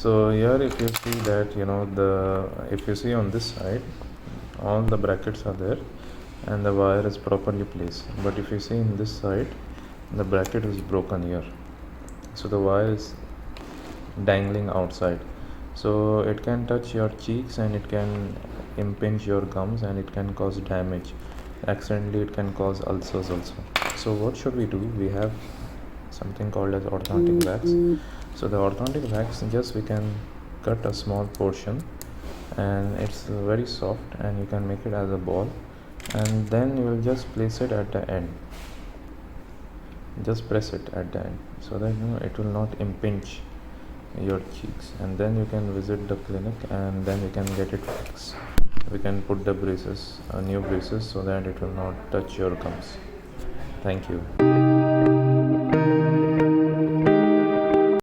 So here if you see that, if you see on this side, all the brackets are there and the wire is properly placed. But if you see in this side, the bracket is broken here, so the wire is dangling outside, so it can touch your cheeks and it can impinge your gums and it can cause damage. Accidentally it can cause ulcers also. So what should we do? We have something called as orthodontic wax. So the orthodontic wax, just we can cut a small portion and it's very soft and you can make it as a ball, and then you will just place it at the end. Just press it at the end so that it will not impinge your cheeks, and then you can visit the clinic and then we can get it fixed. We can put the braces, new braces, so that it will not touch your gums. Thank you.